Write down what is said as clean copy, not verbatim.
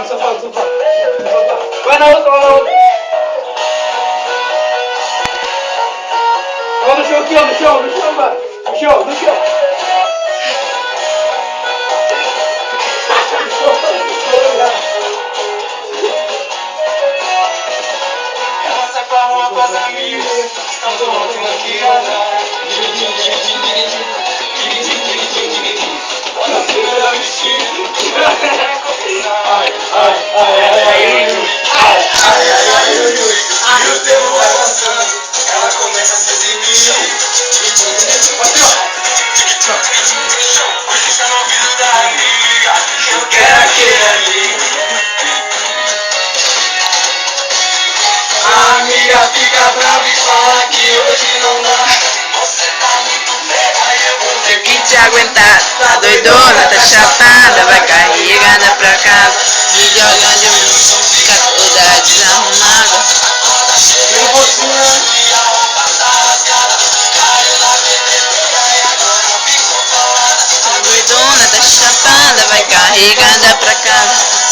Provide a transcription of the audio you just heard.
safado. Vai na outra, vai na outra. Ó, no chão aqui, ó, no chão, mano. No chão. Ela sai pra rua com as amigas, estão tomando uma guiada. E o tempo vai passando, ela começa a se exibir. Cochicha no ouvido da amiga, eu quero aquele ali. A amiga fica brava e fala que hoje não dá. Você tá muito feia, eu vou ter Tem que te aguentar, tá doidona, tá chapada, vai carregada pra casa, me jogando de música toda desarrumada. Eu vou sim, Tá doidona, tá chapada, vai carregada pra casa.